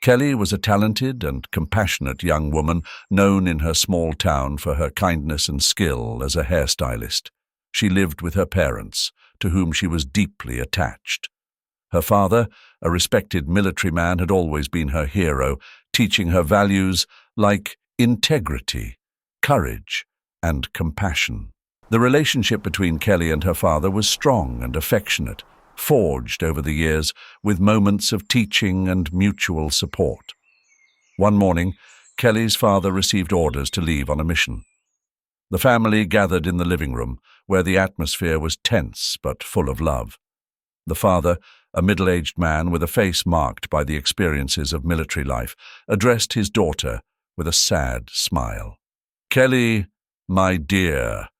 Kelly was a talented and compassionate young woman known in her small town for her kindness and skill as a hairstylist. She lived with her parents, to whom she was deeply attached. Her father, a respected military man, had always been her hero, teaching her values like integrity, courage, and compassion. The relationship between Kelly and her father was strong and affectionate, forged over the years with moments of teaching and mutual support. One morning, Kelly's father received orders to leave on a mission. The family gathered in the living room, where the atmosphere was tense but full of love. The father, a middle-aged man with a face marked by the experiences of military life, addressed his daughter with a sad smile. "Kelly, my dear,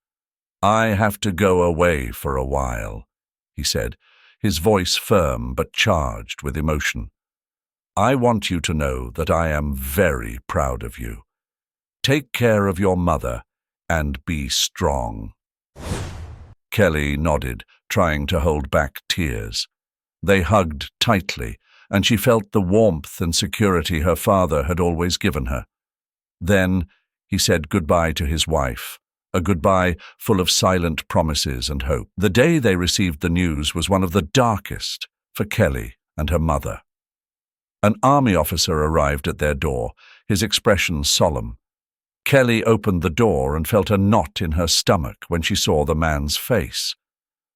I have to go away for a while," he said, his voice firm but charged with emotion. "I want you to know that I am very proud of you. Take care of your mother and be strong." Kelly nodded, trying to hold back tears. They hugged tightly, and she felt the warmth and security her father had always given her. Then he said goodbye to his wife, a goodbye full of silent promises and hope. The day they received the news was one of the darkest for Kelly and her mother. An army officer arrived at their door, his expression solemn. Kelly opened the door and felt a knot in her stomach when she saw the man's face.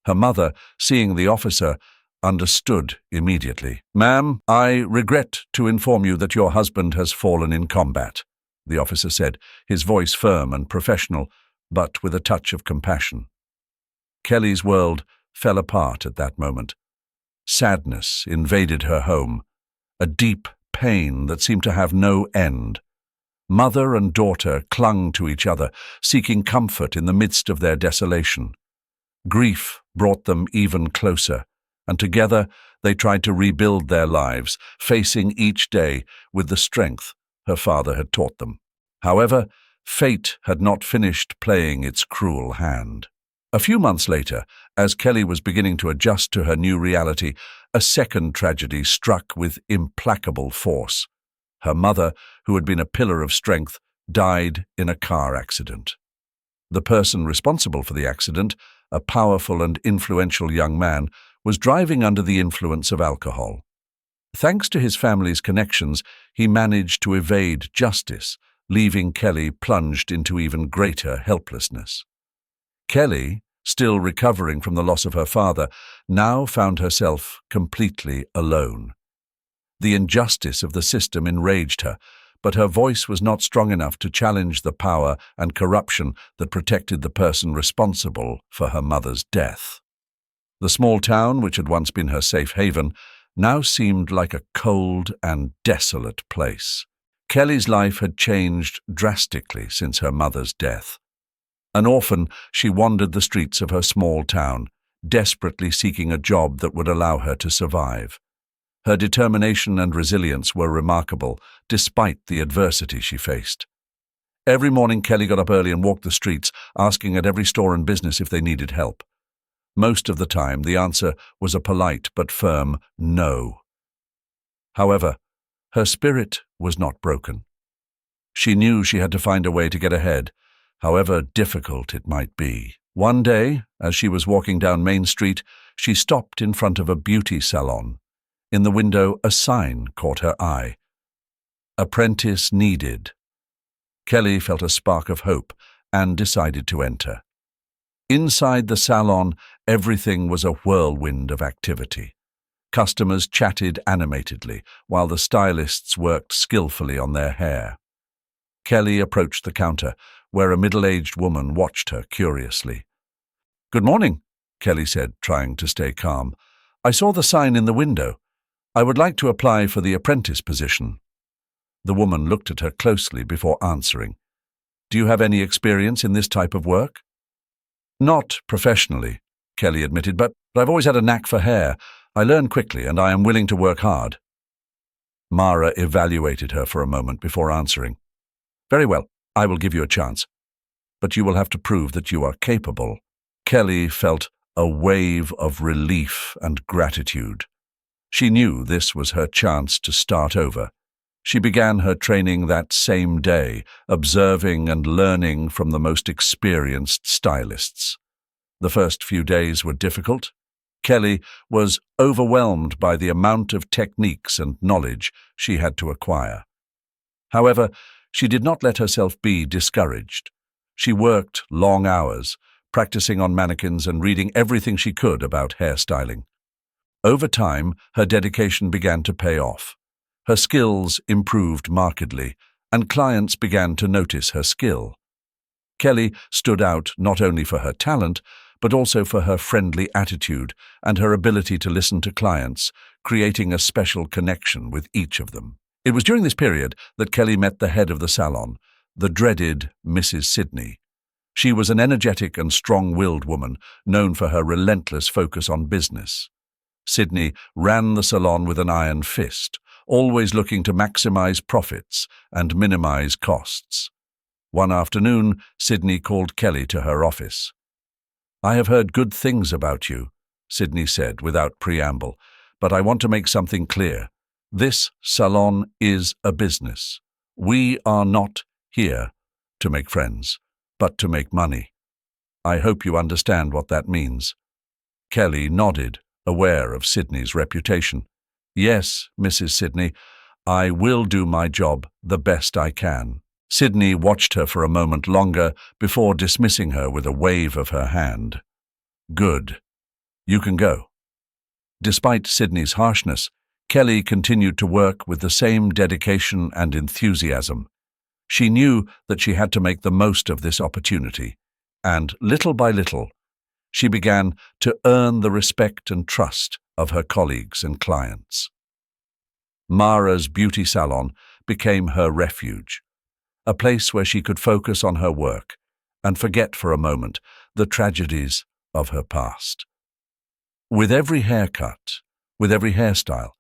Her mother, seeing the officer, understood immediately. "Ma'am, I regret to inform you that your husband has fallen in combat," the officer said, his voice firm and professional, but with a touch of compassion. Kelly's world fell apart at that moment. Sadness invaded her home, a deep pain that seemed to have no end. Mother and daughter clung to each other, seeking comfort in the midst of their desolation. Grief brought them even closer, and together they tried to rebuild their lives, facing each day with the strength her father had taught them. However, fate had not finished playing its cruel hand. A few months later, as Kelly was beginning to adjust to her new reality, a second tragedy struck with implacable force. Her mother, who had been a pillar of strength, died in a car accident. The person responsible for the accident, a powerful and influential young man, was driving under the influence of alcohol. Thanks to his family's connections, he managed to evade justice, leaving Kelly plunged into even greater helplessness. Kelly, still recovering from the loss of her father, now found herself completely alone. The injustice of the system enraged her, but her voice was not strong enough to challenge the power and corruption that protected the person responsible for her mother's death. The small town, which had once been her safe haven, now seemed like a cold and desolate place. Kelly's life had changed drastically since her mother's death. An orphan, she wandered the streets of her small town, desperately seeking a job that would allow her to survive. Her determination and resilience were remarkable, despite the adversity she faced. Every morning, Kelly got up early and walked the streets, asking at every store and business if they needed help. Most of the time, the answer was a polite but firm no. However, her spirit was not broken. She knew she had to find a way to get ahead, however difficult it might be. One day, as she was walking down Main Street, she stopped in front of a beauty salon. In the window, a sign caught her eye. "Apprentice needed." Kelly felt a spark of hope and decided to enter. Inside the salon, everything was a whirlwind of activity. Customers chatted animatedly, while the stylists worked skillfully on their hair. Kelly approached the counter, where a middle-aged woman watched her curiously. "Good morning," Kelly said, trying to stay calm. "I saw the sign in the window. I would like to apply for the apprentice position." The woman looked at her closely before answering. "Do you have any experience in this type of work?" "Not professionally," Kelly admitted, but I've always had a knack for hair. I learn quickly, and I am willing to work hard." Mara evaluated her for a moment before answering. "Very well, I will give you a chance. But you will have to prove that you are capable." Kelly felt a wave of relief and gratitude. She knew this was her chance to start over. She began her training that same day, observing and learning from the most experienced stylists. The first few days were difficult. Kelly was overwhelmed by the amount of techniques and knowledge she had to acquire. However, she did not let herself be discouraged. She worked long hours, practicing on mannequins and reading everything she could about hairstyling. Over time, her dedication began to pay off. Her skills improved markedly, and clients began to notice her skill. Kelly stood out not only for her talent, but also for her friendly attitude and her ability to listen to clients, creating a special connection with each of them. It was during this period that Kelly met the head of the salon, the dreaded Mrs. Sidney. She was an energetic and strong-willed woman, known for her relentless focus on business. Sidney ran the salon with an iron fist, always looking to maximize profits and minimize costs. One afternoon, Sidney called Kelly to her office. "I have heard good things about you," Sidney said without preamble, "but I want to make something clear. This salon is a business. We are not here to make friends, but to make money. I hope you understand what that means." Kelly nodded, aware of Sidney's reputation. "Yes, Mrs. Sidney, I will do my job the best I can." Sidney watched her for a moment longer before dismissing her with a wave of her hand. "Good. You can go." Despite Sidney's harshness, Kelly continued to work with the same dedication and enthusiasm. She knew that she had to make the most of this opportunity, and little by little, she began to earn the respect and trust of her colleagues and clients. Mara's beauty salon became her refuge, a place where she could focus on her work and forget for a moment the tragedies of her past. With every haircut, with every hairstyle,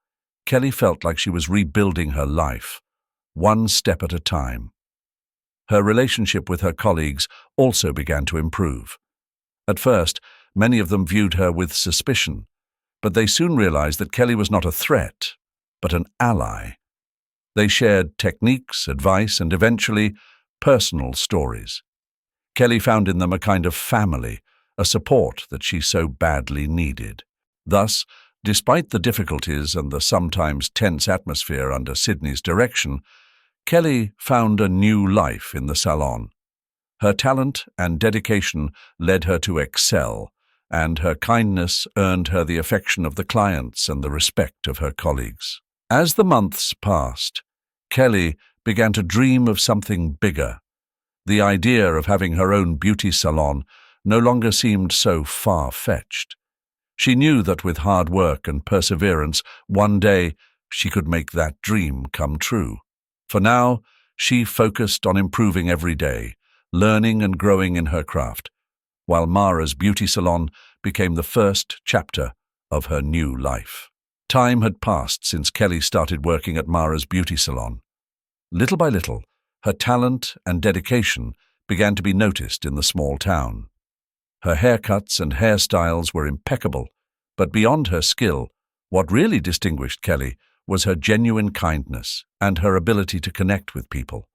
Kelly felt like she was rebuilding her life, one step at a time. Her relationship with her colleagues also began to improve. At first, many of them viewed her with suspicion, but they soon realized that Kelly was not a threat, but an ally. They shared techniques, advice, and eventually personal stories. Kelly found in them a kind of family, a support that she so badly needed. Thus, despite the difficulties and the sometimes tense atmosphere under Sidney's direction, Kelly found a new life in the salon. Her talent and dedication led her to excel, and her kindness earned her the affection of the clients and the respect of her colleagues. As the months passed, Kelly began to dream of something bigger. The idea of having her own beauty salon no longer seemed so far-fetched. She knew that with hard work and perseverance, one day she could make that dream come true. For now, she focused on improving every day, learning and growing in her craft, while Mara's beauty salon became the first chapter of her new life. Time had passed since Kelly started working at Mara's beauty salon. Little by little, her talent and dedication began to be noticed in the small town. Her haircuts and hairstyles were impeccable, but beyond her skill, what really distinguished Kelly was her genuine kindness and her ability to connect with people.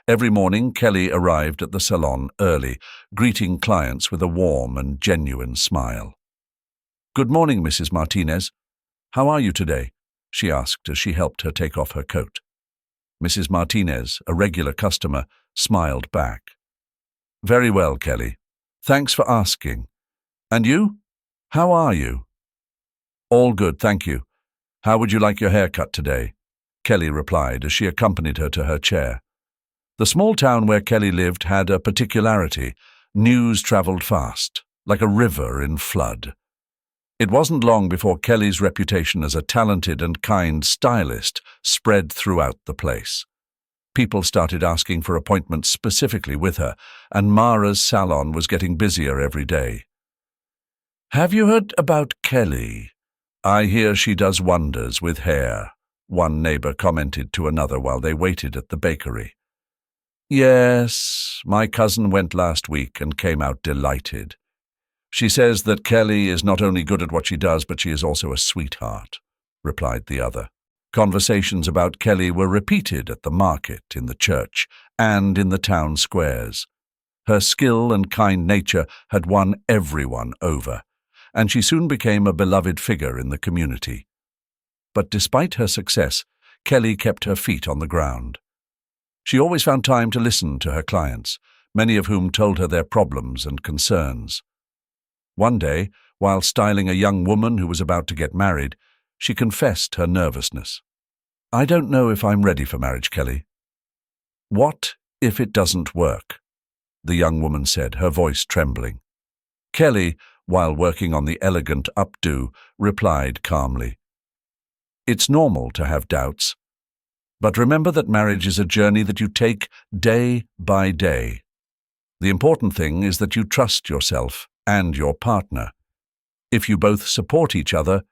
Every morning, Kelly arrived at the salon early, greeting clients with a warm and genuine smile. "Good morning, Mrs. Martinez. How are you today?" she asked as she helped her take off her coat. Mrs. Martinez, a regular customer, smiled back. "Very well, Kelly. Thanks for asking. And you? How are you?" "All good, thank you. How would you like your haircut today?" Kelly replied as she accompanied her to her chair. The small town where Kelly lived had a particularity. News traveled fast, like a river in flood. It wasn't long before Kelly's reputation as a talented and kind stylist spread throughout the place. People started asking for appointments specifically with her, and Mara's salon was getting busier every day. "Have you heard about Kelly? I hear she does wonders with hair," one neighbor commented to another while they waited at the bakery. "Yes, my cousin went last week and came out delighted. She says that Kelly is not only good at what she does, but she is also a sweetheart," replied the other. Conversations about Kelly were repeated at the market, in the church, and in the town squares. Her skill and kind nature had won everyone over, and she soon became a beloved figure in the community. But despite her success, Kelly kept her feet on the ground. She always found time to listen to her clients, many of whom told her their problems and concerns. One day, while styling a young woman who was about to get married, she confessed her nervousness. "I don't know if I'm ready for marriage, Kelly." "What if it doesn't work?" the young woman said, her voice trembling. Kelly, while working on the elegant updo, replied calmly, "It's normal to have doubts, but remember that marriage is a journey that you take day by day. The important thing is that you trust yourself and your partner. If you both support each other,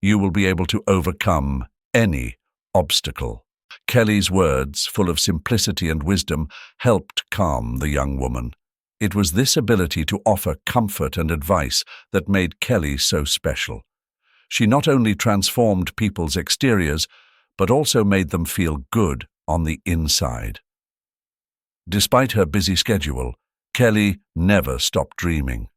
you will be able to overcome any obstacle." Kelly's words, full of simplicity and wisdom, helped calm the young woman. It was this ability to offer comfort and advice that made Kelly so special. She not only transformed people's exteriors, but also made them feel good on the inside. Despite her busy schedule, Kelly never stopped dreaming.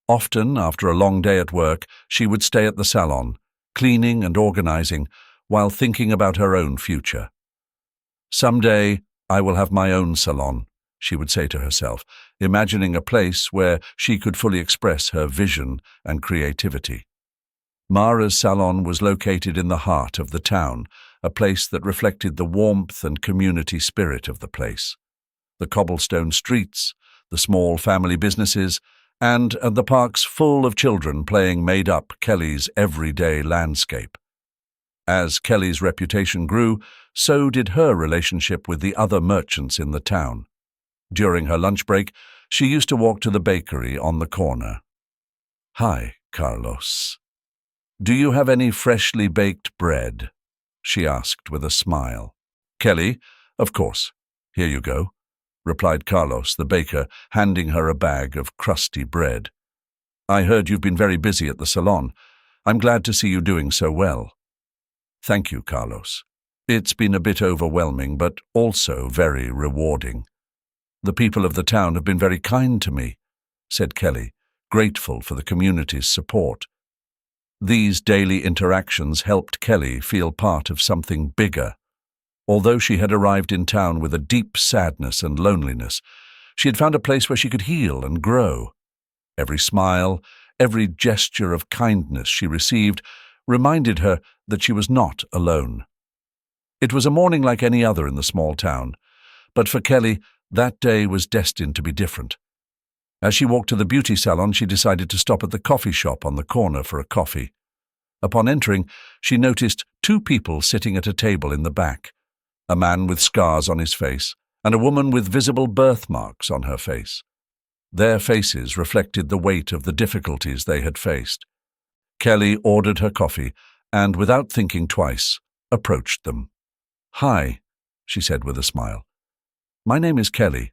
Often, after a long day at work, she would stay at the salon, cleaning and organizing, while thinking about her own future. "Someday, I will have my own salon," she would say to herself, imagining a place where she could fully express her vision and creativity. Mara's salon was located in the heart of the town, a place that reflected the warmth and community spirit of the place. The cobblestone streets, the small family businesses, and the parks full of children playing made up Kelly's everyday landscape. As Kelly's reputation grew, so did her relationship with the other merchants in the town. During her lunch break, she used to walk to the bakery on the corner. "Hi, Carlos. Do you have any freshly baked bread?" she asked with a smile. "Kelly, of course. Here you go," replied Carlos, the baker, handing her a bag of crusty bread. "I heard you've been very busy at the salon. I'm glad to see you doing so well." "Thank you, Carlos. It's been a bit overwhelming, but also very rewarding. The people of the town have been very kind to me," said Kelly, grateful for the community's support. These daily interactions helped Kelly feel part of something bigger. Although she had arrived in town with a deep sadness and loneliness, she had found a place where she could heal and grow. Every smile, every gesture of kindness she received reminded her that she was not alone. It was a morning like any other in the small town, but for Kelly, that day was destined to be different. As she walked to the beauty salon, she decided to stop at the coffee shop on the corner for a coffee. Upon entering, she noticed two people sitting at a table in the back, a man with scars on his face and a woman with visible birthmarks on her face. Their faces reflected the weight of the difficulties they had faced. Kelly ordered her coffee and, without thinking twice, approached them. "Hi," she said with a smile. "My name is Kelly.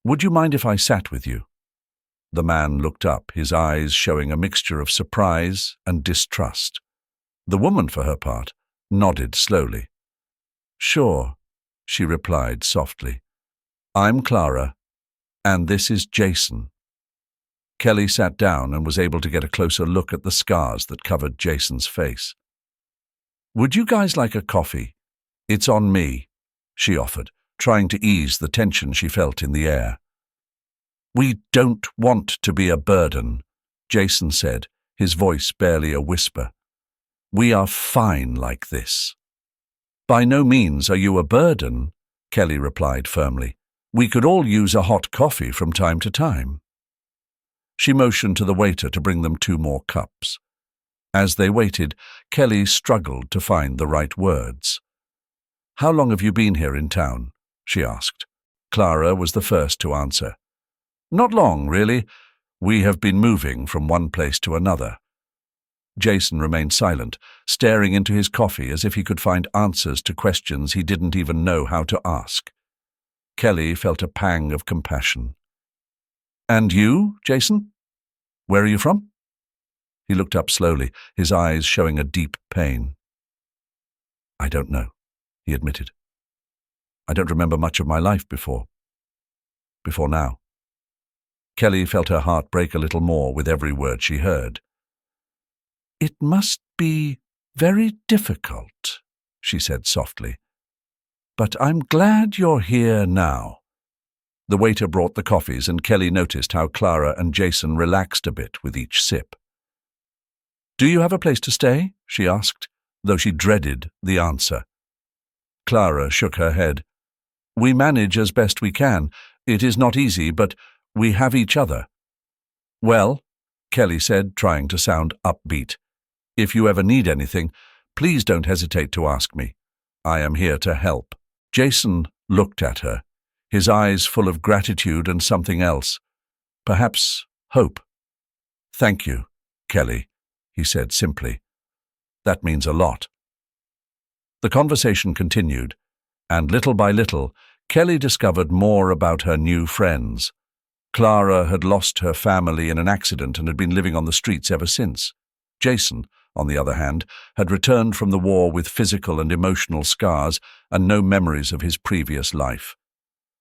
Would you mind if I sat with you?" The man looked up, his eyes showing a mixture of surprise and distrust. The woman, for her part, nodded slowly. "Sure," she replied softly. "I'm Clara, and this is Jason." Kelly sat down and was able to get a closer look at the scars that covered Jason's face. "Would you guys like a coffee? It's on me," she offered, trying to ease the tension she felt in the air. "We don't want to be a burden," Jason said, his voice barely a whisper. "We are fine like this." "By no means are you a burden," Kelly replied firmly. "We could all use a hot coffee from time to time." She motioned to the waiter to bring them 2 more cups. As they waited, Kelly struggled to find the right words. "How long have you been here in town?" she asked. Clara was the first to answer. "Not long, really. We have been moving from one place to another." Jason remained silent, staring into his coffee as if he could find answers to questions he didn't even know how to ask. Kelly felt a pang of compassion. "And you, Jason? Where are you from?" He looked up slowly, his eyes showing a deep pain. I don't know, he admitted. I don't remember much of my life before now. Kelly felt her heart break a little more with every word she heard. It must be very difficult, she said softly. But I'm glad you're here now. The waiter brought the coffees, and Kelly noticed how Clara and Jason relaxed a bit with each sip. Do you have a place to stay? She asked, though she dreaded the answer. Clara shook her head. We manage as best we can. It is not easy, but we have each other. Well, Kelly said, trying to sound upbeat, if you ever need anything, please don't hesitate to ask me. I am here to help. Jason looked at her, his eyes full of gratitude and something else, perhaps hope. Thank you, Kelly, he said simply. That means a lot. The conversation continued, and little by little, Kelly discovered more about her new friends. Clara had lost her family in an accident and had been living on the streets ever since. Jason, on the other hand, had returned from the war with physical and emotional scars and no memories of his previous life.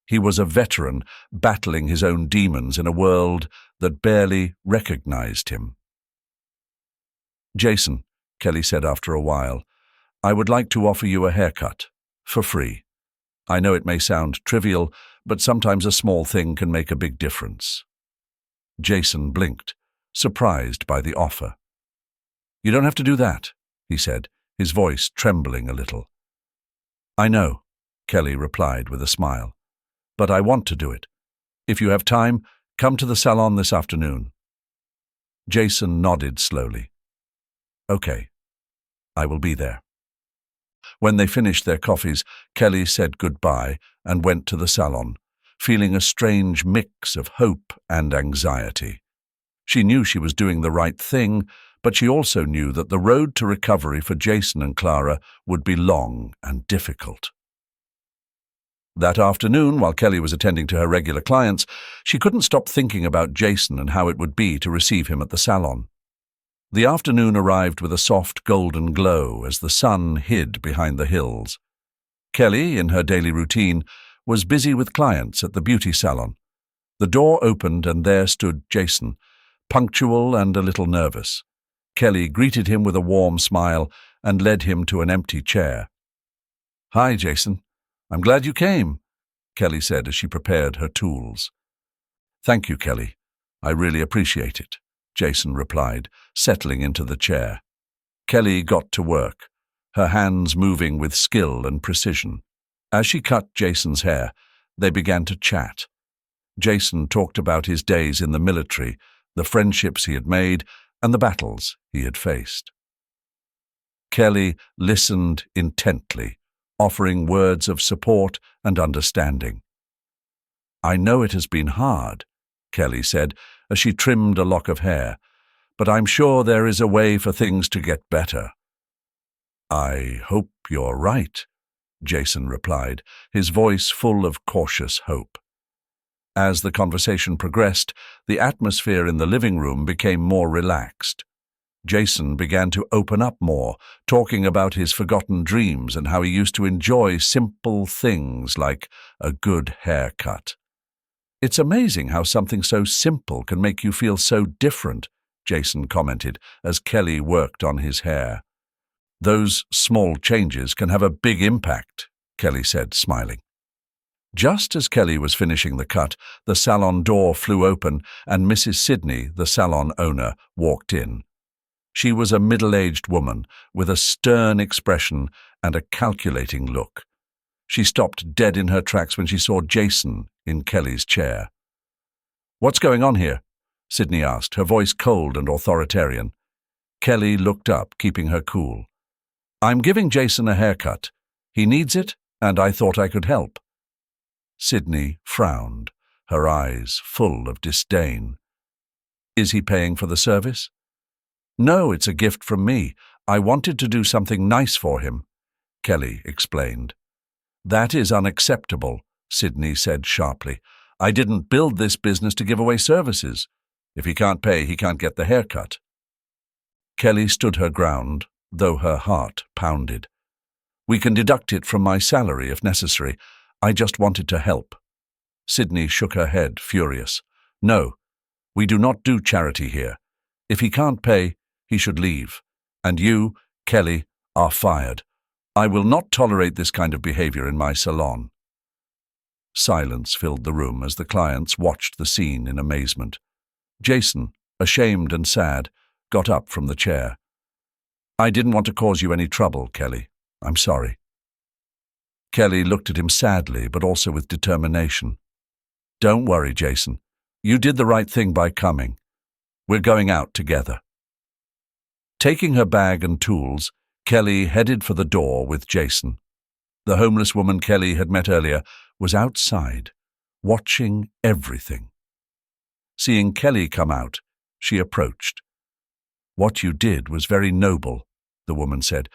He was a veteran battling his own demons in a world that barely recognized him. Jason, Kelly said after a while, I would like to offer you a haircut, for free. I know it may sound trivial, but sometimes a small thing can make a big difference. Jason blinked, surprised by the offer. You don't have to do that, he said, his voice trembling a little. I know, Kelly replied with a smile, but I want to do it. If you have time, come to the salon this afternoon. Jason nodded slowly. Okay, I will be there. When they finished their coffees, Kelly said goodbye and went to the salon, feeling a strange mix of hope and anxiety. She knew she was doing the right thing, but she also knew that the road to recovery for Jason and Clara would be long and difficult. That afternoon, while Kelly was attending to her regular clients, she couldn't stop thinking about Jason and how it would be to receive him at the salon. The afternoon arrived with a soft golden glow as the sun hid behind the hills. Kelly, in her daily routine, was busy with clients at the beauty salon. The door opened and there stood Jason, punctual and a little nervous. Kelly greeted him with a warm smile and led him to an empty chair. Hi, Jason. I'm glad you came, Kelly said as she prepared her tools. Thank you, Kelly. I really appreciate it, Jason replied, settling into the chair. Kelly got to work, her hands moving with skill and precision. As she cut Jason's hair, they began to chat. Jason talked about his days in the military, the friendships he had made, and the battles he had faced. Kelly listened intently, offering words of support and understanding. I know it has been hard, Kelly said as she trimmed a lock of hair, but I'm sure there is a way for things to get better. I hope you're right, Jason replied, his voice full of cautious hope. As the conversation progressed, the atmosphere in the living room became more relaxed. Jason began to open up more, talking about his forgotten dreams and how he used to enjoy simple things like a good haircut. It's amazing how something so simple can make you feel so different, Jason commented as Kelly worked on his hair. Those small changes can have a big impact, Kelly said, smiling. Just as Kelly was finishing the cut, the salon door flew open and Mrs. Sidney, the salon owner, walked in. She was a middle-aged woman with a stern expression and a calculating look. She stopped dead in her tracks when she saw Jason in Kelly's chair. What's going on here? Sidney asked, her voice cold and authoritarian. Kelly looked up, keeping her cool. I'm giving Jason a haircut. He needs it, and I thought I could help. Sidney frowned, her eyes full of disdain. Is he paying for the service? No, it's a gift from me. I wanted to do something nice for him, Kelly explained. That is unacceptable, Sidney said sharply. I didn't build this business to give away services. If he can't pay, he can't get the haircut. Kelly stood her ground, though her heart pounded. We can deduct it from my salary if necessary. I just wanted to help. Sydney shook her head, furious. No, we do not do charity here. If he can't pay, he should leave. And you, Kelly, are fired. I will not tolerate this kind of behavior in my salon. Silence filled the room as the clients watched the scene in amazement. Jason, ashamed and sad, got up from the chair. I didn't want to cause you any trouble, Kelly. I'm sorry. Kelly looked at him sadly, but also with determination. Don't worry, Jason. You did the right thing by coming. We're going out together. Taking her bag and tools, Kelly headed for the door with Jason. The homeless woman Kelly had met earlier was outside, watching everything. Seeing Kelly come out, she approached. What you did was very noble, the woman said.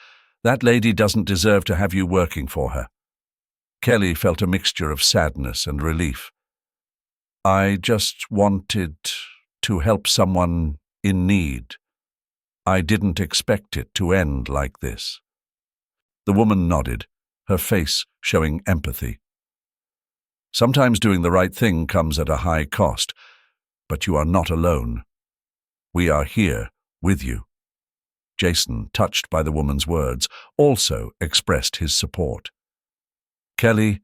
That lady doesn't deserve to have you working for her. Kelly felt a mixture of sadness and relief. I just wanted to help someone in need. I didn't expect it to end like this. The woman nodded, her face showing empathy. Sometimes doing the right thing comes at a high cost, but you are not alone. We are here with you. Jason, touched by the woman's words, also expressed his support. Kelly,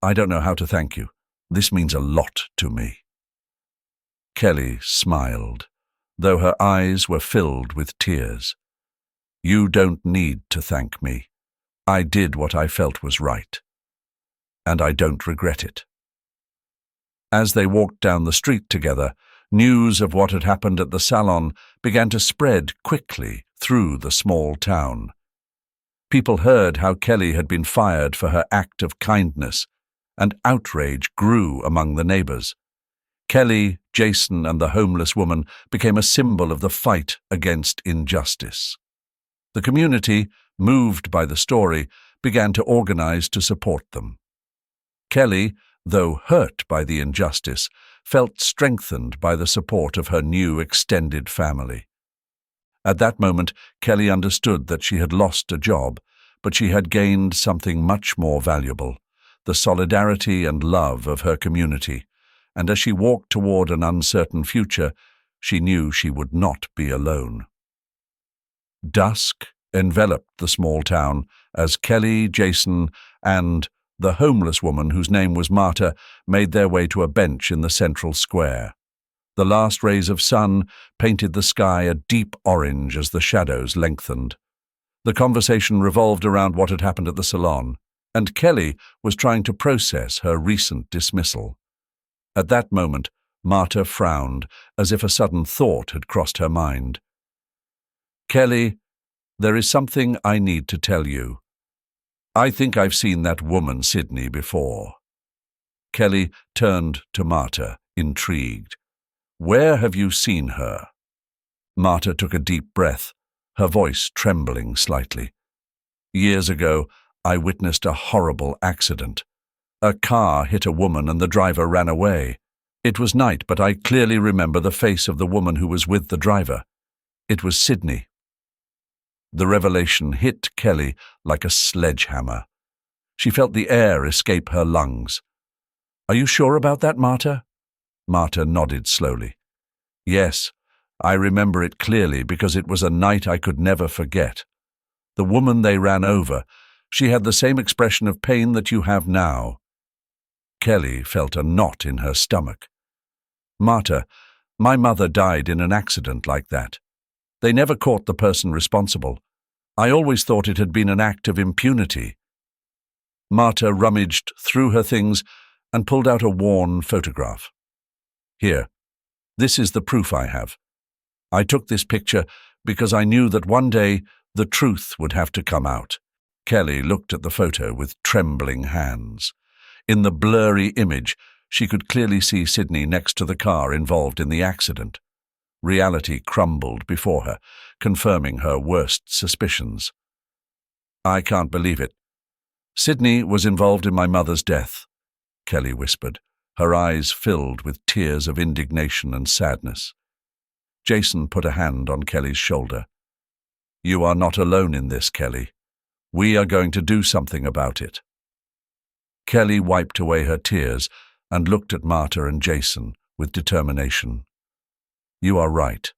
I don't know how to thank you. This means a lot to me. Kelly smiled, though her eyes were filled with tears. You don't need to thank me. I did what I felt was right, and I don't regret it. As they walked down the street together, news of what had happened at the salon began to spread quickly through the small town. People heard how Kelly had been fired for her act of kindness, and outrage grew among the neighbors. Kelly, Jason, and the homeless woman became a symbol of the fight against injustice. The community, moved by the story, began to organize to support them. Kelly, though hurt by the injustice, felt strengthened by the support of her new extended family. At that moment, Kelly understood that she had lost a job, but she had gained something much more valuable, the solidarity and love of her community, and as she walked toward an uncertain future, she knew she would not be alone. Dusk enveloped the small town as Kelly, Jason, and the homeless woman, whose name was Marta, made their way to a bench in the central square. The last rays of sun painted the sky a deep orange as the shadows lengthened. The conversation revolved around what had happened at the salon, and Kelly was trying to process her recent dismissal. At that moment, Marta frowned, as if a sudden thought had crossed her mind. Kelly, there is something I need to tell you. I think I've seen that woman Sydney before. Kelly turned to Marta, intrigued. Where have you seen her? Marta took a deep breath, her voice trembling slightly. Years ago, I witnessed a horrible accident. A car hit a woman and the driver ran away. It was night, but I clearly remember the face of the woman who was with the driver. It was Sydney. The revelation hit Kelly like a sledgehammer. She felt the air escape her lungs. Are you sure about that, Marta? Marta nodded slowly. Yes, I remember it clearly because it was a night I could never forget. The woman they ran over, she had the same expression of pain that you have now. Kelly felt a knot in her stomach. Marta, my mother died in an accident like that. They never caught the person responsible. I always thought it had been an act of impunity. Marta rummaged through her things and pulled out a worn photograph. Here, this is the proof I have. I took this picture because I knew that one day the truth would have to come out. Kelly looked at the photo with trembling hands. In the blurry image, she could clearly see Sydney next to the car involved in the accident. Reality crumbled before her, confirming her worst suspicions. I can't believe it. Sydney was involved in my mother's death, Kelly whispered, her eyes filled with tears of indignation and sadness. Jason put a hand on Kelly's shoulder. You are not alone in this, Kelly. We are going to do something about it." Kelly wiped away her tears and looked at Marta and Jason with determination. "You are right.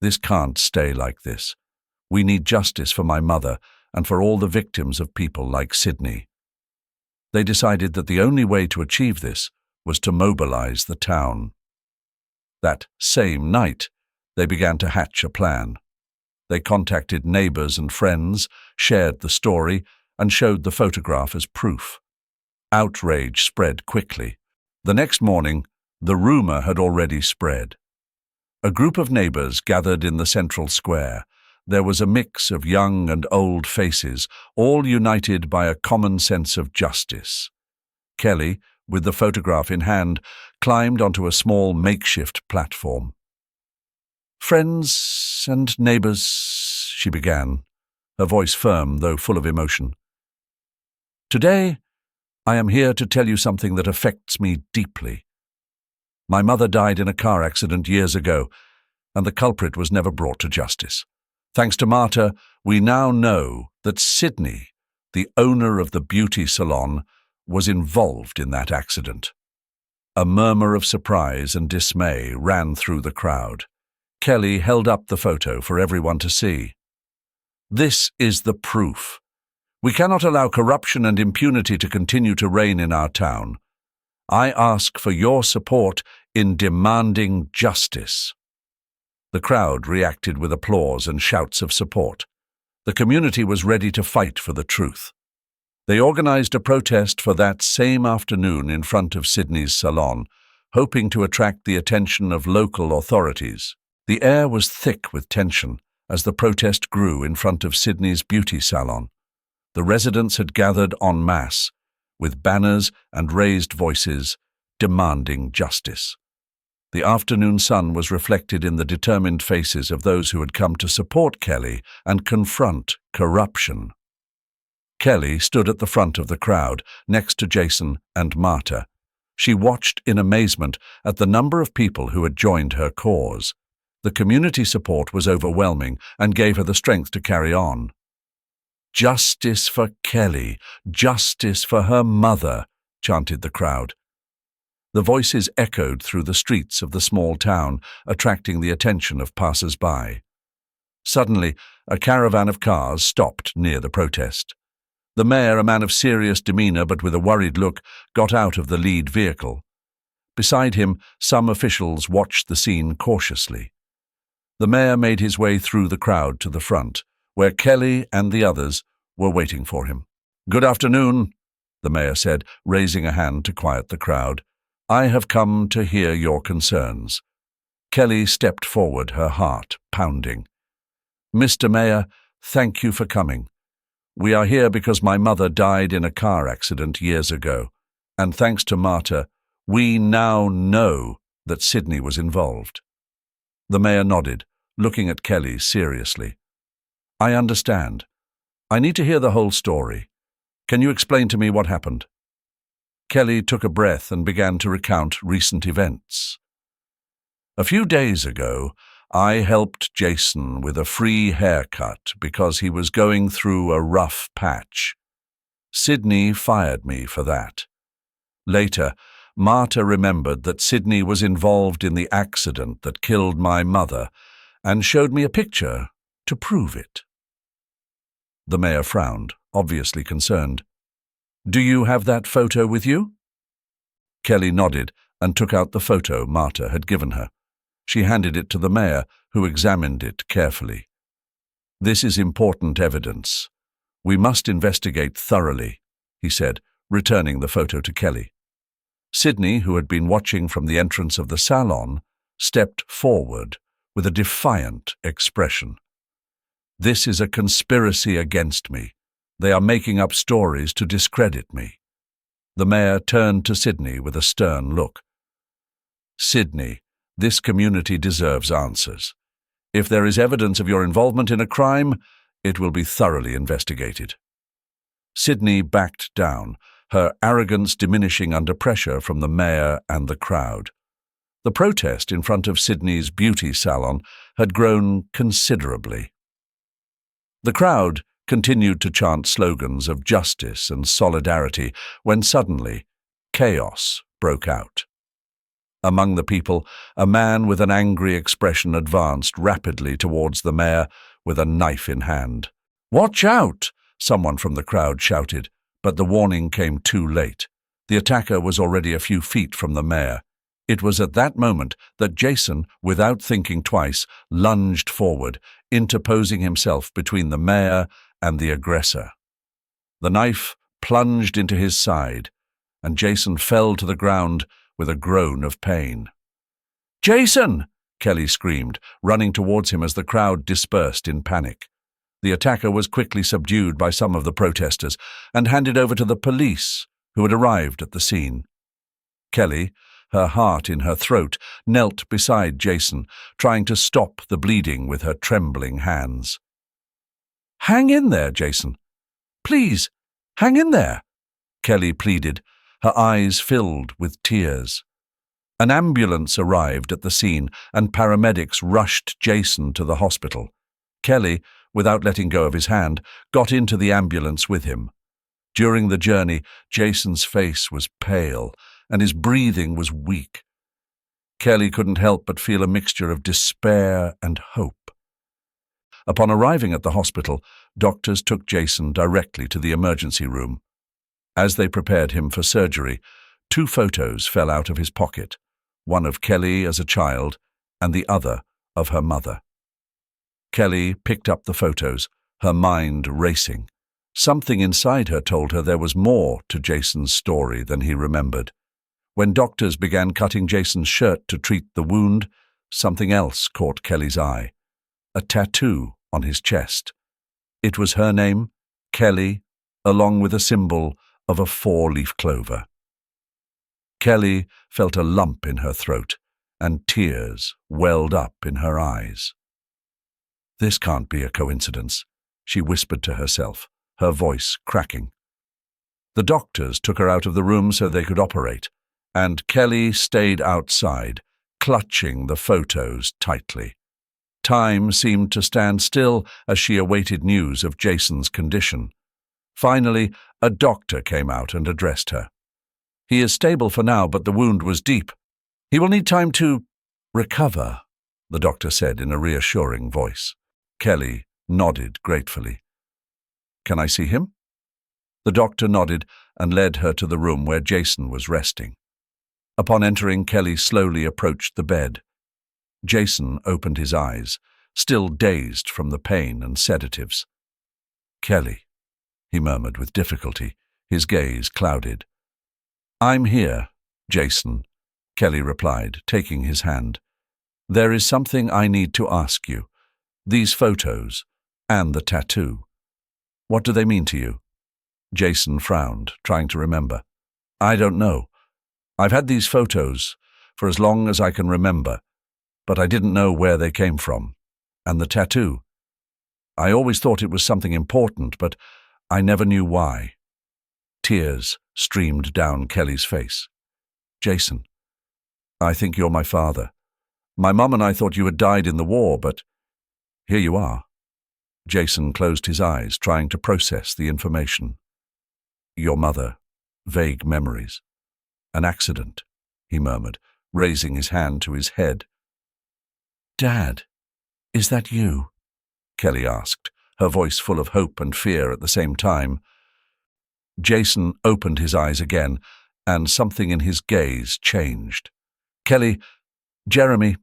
This can't stay like this. We need justice for my mother and for all the victims of people like Sydney." They decided that the only way to achieve this was to mobilize the town. That same night, they began to hatch a plan. They contacted neighbors and friends, shared the story, and showed the photograph as proof. Outrage spread quickly. The next morning, the rumor had already spread. A group of neighbors gathered in the central square. There was a mix of young and old faces, all united by a common sense of justice. Kelly, with the photograph in hand, climbed onto a small makeshift platform. "Friends and neighbors," she began, her voice firm though full of emotion. "Today, I am here to tell you something that affects me deeply. My mother died in a car accident years ago, and the culprit was never brought to justice. Thanks to Marta, we now know that Sydney, the owner of the beauty salon, was involved in that accident." A murmur of surprise and dismay ran through the crowd. Kelly held up the photo for everyone to see. "This is the proof. We cannot allow corruption and impunity to continue to reign in our town. I ask for your support in demanding justice." The crowd reacted with applause and shouts of support. The community was ready to fight for the truth. They organized a protest for that same afternoon in front of Sydney's salon, hoping to attract the attention of local authorities. The air was thick with tension as the protest grew in front of Sydney's beauty salon. The residents had gathered en masse, with banners and raised voices, demanding justice. The afternoon sun was reflected in the determined faces of those who had come to support Kelly and confront corruption. Kelly stood at the front of the crowd, next to Jason and Marta. She watched in amazement at the number of people who had joined her cause. The community support was overwhelming and gave her the strength to carry on. "Justice for Kelly, justice for her mother," chanted the crowd. The voices echoed through the streets of the small town, attracting the attention of passers-by. Suddenly, a caravan of cars stopped near the protest. The mayor, a man of serious demeanor but with a worried look, got out of the lead vehicle. Beside him, some officials watched the scene cautiously. The mayor made his way through the crowd to the front, where Kelly and the others were waiting for him. "Good afternoon," the mayor said, raising a hand to quiet the crowd. "I have come to hear your concerns." Kelly stepped forward, her heart pounding. "Mr. Mayor, thank you for coming. We are here because my mother died in a car accident years ago, and thanks to Marta, we now know that Sydney was involved." The mayor nodded, looking at Kelly seriously. "I understand. I need to hear the whole story. Can you explain to me what happened?" Kelly took a breath and began to recount recent events. "A few days ago, I helped Jason with a free haircut because he was going through a rough patch. Sydney fired me for that. Later, Marta remembered that Sydney was involved in the accident that killed my mother and showed me a picture to prove it." The mayor frowned, obviously concerned. "Do you have that photo with you?" Kelly nodded and took out the photo Marta had given her. She handed it to the mayor, who examined it carefully. "This is important evidence. We must investigate thoroughly," he said, returning the photo to Kelly. Sydney, who had been watching from the entrance of the salon, stepped forward with a defiant expression. "This is a conspiracy against me. They are making up stories to discredit me." The mayor turned to Sydney with a stern look. "Sydney, this community deserves answers. If there is evidence of your involvement in a crime, it will be thoroughly investigated." Sydney backed down, her arrogance diminishing under pressure from the mayor and the crowd. The protest in front of Sydney's beauty salon had grown considerably. The crowd continued to chant slogans of justice and solidarity when suddenly chaos broke out. Among the people, a man with an angry expression advanced rapidly towards the mayor with a knife in hand. "Watch out!" someone from the crowd shouted, but the warning came too late. The attacker was already a few feet from the mayor. It was at that moment that Jason, without thinking twice, lunged forward, interposing himself between the mayor and the aggressor. The knife plunged into his side, and Jason fell to the ground with a groan of pain. "Jason!" Kelly screamed, running towards him as the crowd dispersed in panic. The attacker was quickly subdued by some of the protesters and handed over to the police, who had arrived at the scene. Kelly, her heart in her throat, knelt beside Jason, trying to stop the bleeding with her trembling hands. "Hang in there, Jason. Please, hang in there," Kelly pleaded, her eyes filled with tears. An ambulance arrived at the scene and paramedics rushed Jason to the hospital. Kelly, without letting go of his hand, got into the ambulance with him. During the journey, Jason's face was pale and his breathing was weak. Kelly couldn't help but feel a mixture of despair and hope. Upon arriving at the hospital, doctors took Jason directly to the emergency room. As they prepared him for surgery, 2 photos fell out of his pocket, one of Kelly as a child and the other of her mother. Kelly picked up the photos, her mind racing. Something inside her told her there was more to Jason's story than he remembered. When doctors began cutting Jason's shirt to treat the wound, something else caught Kelly's eye. A tattoo on his chest. It was her name, Kelly, along with a symbol of a 4-leaf clover. Kelly felt a lump in her throat, and tears welled up in her eyes. "This can't be a coincidence," she whispered to herself, her voice cracking. The doctors took her out of the room so they could operate, and Kelly stayed outside, clutching the photos tightly. Time seemed to stand still as she awaited news of Jason's condition. Finally, a doctor came out and addressed her. "He is stable for now, but the wound was deep. He will need time to recover," the doctor said in a reassuring voice. Kelly nodded gratefully. "Can I see him?" The doctor nodded and led her to the room where Jason was resting. Upon entering, Kelly slowly approached the bed. Jason opened his eyes, still dazed from the pain and sedatives. "Kelly," he murmured with difficulty, his gaze clouded. "I'm here, Jason," Kelly replied, taking his hand. "There is something I need to ask you. These photos, and the tattoo. What do they mean to you?" Jason frowned, trying to remember. "I don't know. I've had these photos for as long as I can remember, but I didn't know where they came from. And the tattoo. I always thought it was something important, but I never knew why." Tears streamed down Kelly's face. "Jason, I think you're my father. My mum and I thought you had died in the war, but here you are." Jason closed his eyes, trying to process the information. "Your mother, vague memories. An accident," he murmured, raising his hand to his head. "Dad, is that you?" Kelly asked, her voice full of hope and fear at the same time. Jason opened his eyes again, and something in his gaze changed. "Kelly, Jeremy,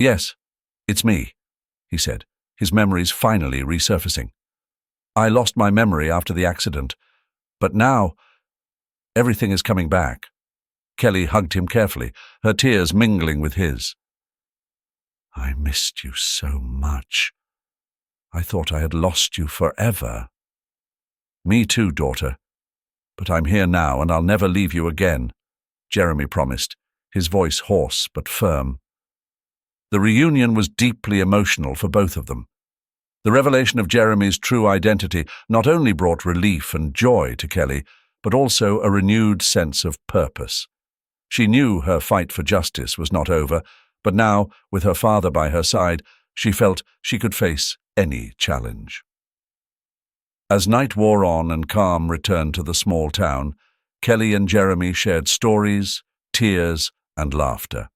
yes, it's me," he said, his memories finally resurfacing. "I lost my memory after the accident, but now everything is coming back." Kelly hugged him carefully, her tears mingling with his. "I missed you so much. I thought I had lost you forever." "Me too, daughter. But I'm here now, and I'll never leave you again," Jeremy promised, his voice hoarse but firm. The reunion was deeply emotional for both of them. The revelation of Jeremy's true identity not only brought relief and joy to Kelly, but also a renewed sense of purpose. She knew her fight for justice was not over, but now, with her father by her side, she felt she could face any challenge. As night wore on and calm returned to the small town, Kelly and Jeremy shared stories, tears, and laughter.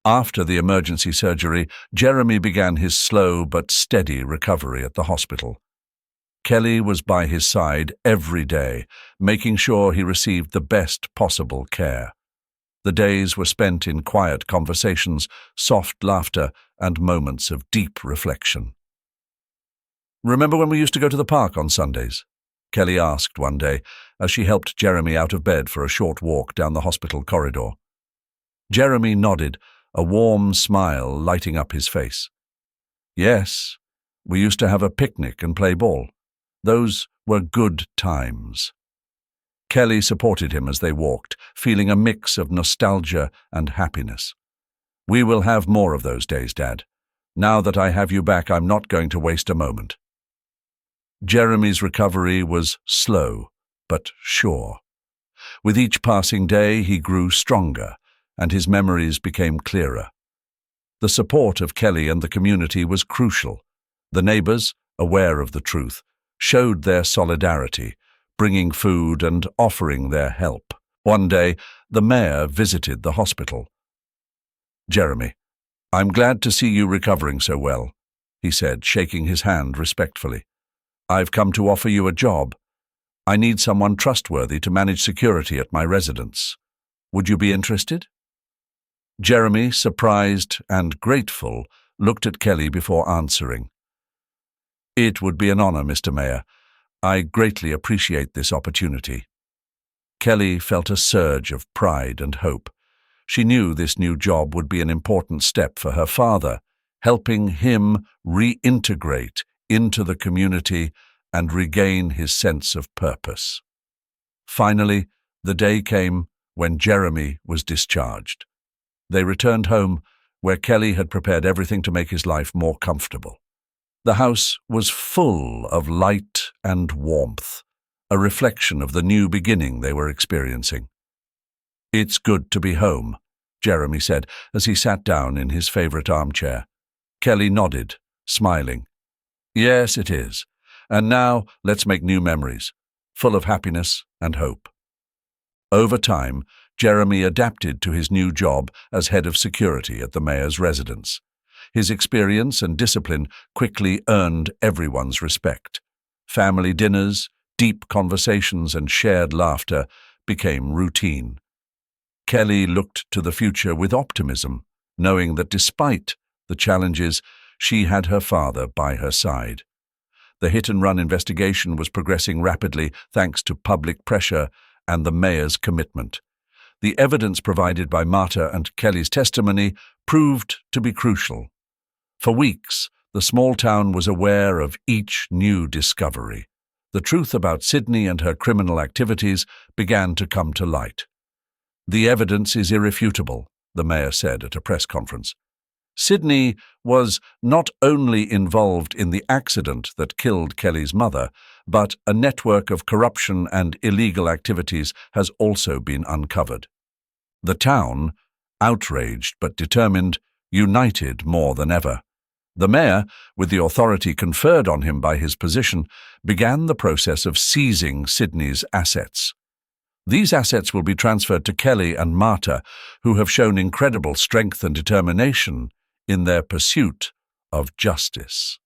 After the emergency surgery, Jeremy began his slow but steady recovery at the hospital. Kelly was by his side every day, making sure he received the best possible care. The days were spent in quiet conversations, soft laughter, and moments of deep reflection. "Remember when we used to go to the park on Sundays?" Kelly asked one day as she helped Jeremy out of bed for a short walk down the hospital corridor. Jeremy nodded, a warm smile lighting up his face. "Yes, we used to have a picnic and play ball. Those were good times." Kelly supported him as they walked, feeling a mix of nostalgia and happiness. "We will have more of those days, Dad. Now that I have you back, I'm not going to waste a moment." Jeremy's recovery was slow, but sure. With each passing day, he grew stronger, and his memories became clearer. The support of Kelly and the community was crucial. The neighbors, aware of the truth, showed their solidarity, bringing food and offering their help. One day, the mayor visited the hospital. "Jeremy, I'm glad to see you recovering so well," he said, shaking his hand respectfully. "I've come to offer you a job. I need someone trustworthy to manage security at my residence. Would you be interested?" Jeremy, surprised and grateful, looked at Kelly before answering. "It would be an honor, Mr. Mayor. I greatly appreciate this opportunity." Kelly felt a surge of pride and hope. She knew this new job would be an important step for her father, helping him reintegrate into the community and regain his sense of purpose. Finally, the day came when Jeremy was discharged. They returned home, where Kelly had prepared everything to make his life more comfortable. The house was full of light and warmth, a reflection of the new beginning they were experiencing. "It's good to be home," Jeremy said as he sat down in his favorite armchair. Kelly nodded, smiling. "Yes, it is. And now let's make new memories, full of happiness and hope." Over time, Jeremy adapted to his new job as head of security at the mayor's residence. His experience and discipline quickly earned everyone's respect. Family dinners, deep conversations, and shared laughter became routine. Kelly looked to the future with optimism, knowing that despite the challenges, she had her father by her side. The hit-and-run investigation was progressing rapidly thanks to public pressure and the mayor's commitment. The evidence provided by Marta and Kelly's testimony proved to be crucial. For weeks, the small town was aware of each new discovery. The truth about Sydney and her criminal activities began to come to light. "The evidence is irrefutable," the mayor said at a press conference. Sydney was not only involved in the accident that killed Kelly's mother, but a network of corruption and illegal activities has also been uncovered. The town, outraged but determined, united more than ever. The mayor, with the authority conferred on him by his position, began the process of seizing Sydney's assets. These assets will be transferred to Kelly and Marta, who have shown incredible strength and determination in their pursuit of justice.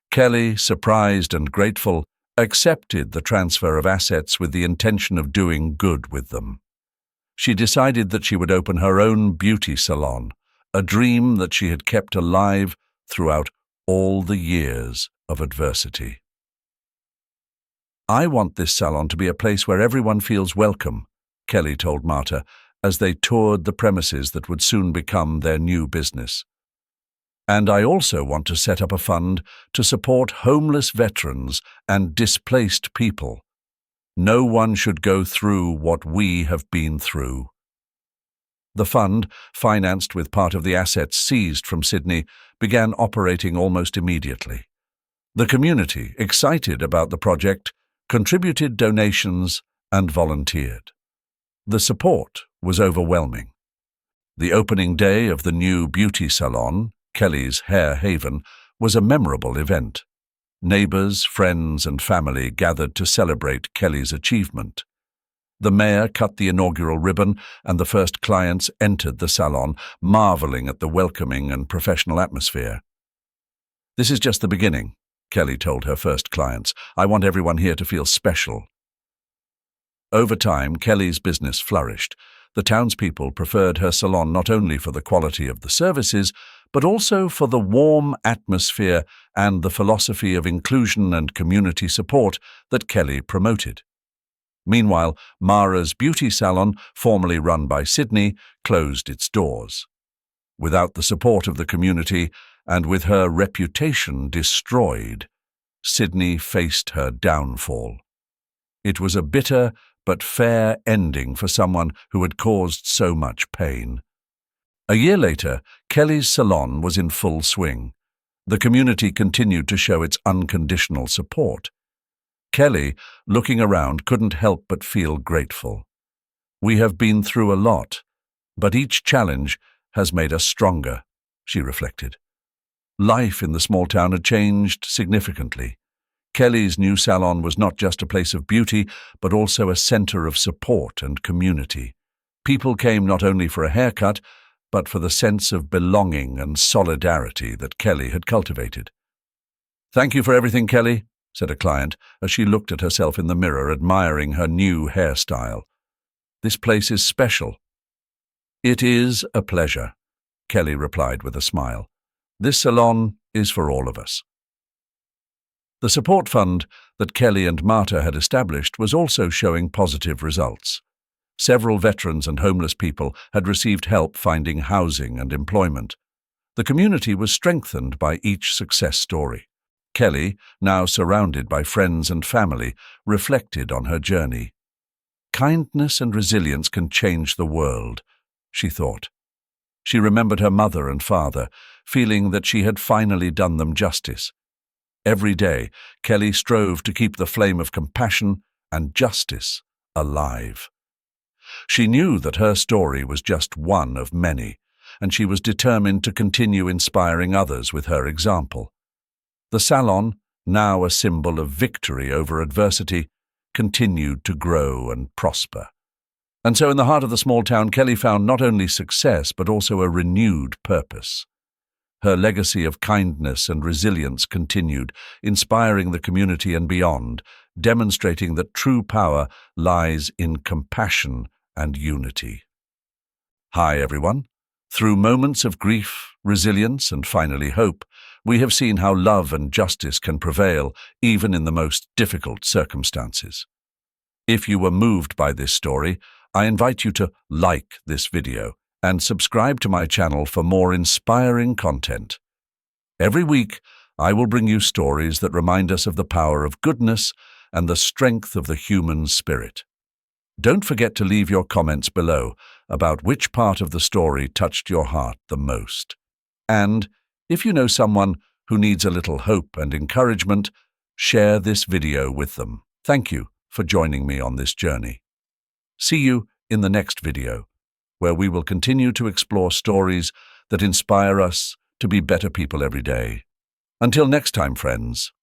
Kelly, surprised and grateful, accepted the transfer of assets with the intention of doing good with them. She decided that she would open her own beauty salon, a dream that she had kept alive throughout all the years of adversity. "I want this salon to be a place where everyone feels welcome," Kelly told Marta as they toured the premises that would soon become their new business. "And I also want to set up a fund to support homeless veterans and displaced people. No one should go through what we have been through." The fund, financed with part of the assets seized from Sydney, began operating almost immediately. The community, excited about the project, contributed donations and volunteered. The support was overwhelming. The opening day of the new beauty salon, Kelly's Hair Haven, was a memorable event. Neighbors, friends, and family gathered to celebrate Kelly's achievement. The mayor cut the inaugural ribbon, and the first clients entered the salon, marveling at the welcoming and professional atmosphere. "This is just the beginning," Kelly told her first clients. "I want everyone here to feel special." Over time, Kelly's business flourished. The townspeople preferred her salon not only for the quality of the services, but also for the warm atmosphere and the philosophy of inclusion and community support that Kelly promoted. Meanwhile, Mara's beauty salon, formerly run by Sydney, closed its doors. Without the support of the community, and with her reputation destroyed, Sydney faced her downfall. It was a bitter but fair ending for someone who had caused so much pain. A year later, Kelly's salon was in full swing. The community continued to show its unconditional support. Kelly, looking around, couldn't help but feel grateful. "We have been through a lot, but each challenge has made us stronger," she reflected. Life in the small town had changed significantly. Kelly's new salon was not just a place of beauty, but also a center of support and community. People came not only for a haircut, but for the sense of belonging and solidarity that Kelly had cultivated. "Thank you for everything, Kelly," said a client as she looked at herself in the mirror, admiring her new hairstyle. "This place is special." "It is a pleasure," Kelly replied with a smile. "This salon is for all of us." The support fund that Kelly and Marta had established was also showing positive results. Several veterans and homeless people had received help finding housing and employment. The community was strengthened by each success story. Kelly, now surrounded by friends and family, reflected on her journey. "Kindness and resilience can change the world," she thought. She remembered her mother and father, feeling that she had finally done them justice. Every day, Kelly strove to keep the flame of compassion and justice alive. She knew that her story was just one of many, and she was determined to continue inspiring others with her example. The salon, now a symbol of victory over adversity, continued to grow and prosper. And so in the heart of the small town, Kelly found not only success, but also a renewed purpose. Her legacy of kindness and resilience continued, inspiring the community and beyond, demonstrating that true power lies in compassion and unity. Hi everyone. Through moments of grief, resilience, and finally hope, we have seen how love and justice can prevail even in the most difficult circumstances. If you were moved by this story, I invite you to like this video and subscribe to my channel for more inspiring content. Every week, I will bring you stories that remind us of the power of goodness and the strength of the human spirit. Don't forget to leave your comments below about which part of the story touched your heart the most. And if you know someone who needs a little hope and encouragement, share this video with them. Thank you for joining me on this journey. See you in the next video, where we will continue to explore stories that inspire us to be better people every day. Until next time, friends.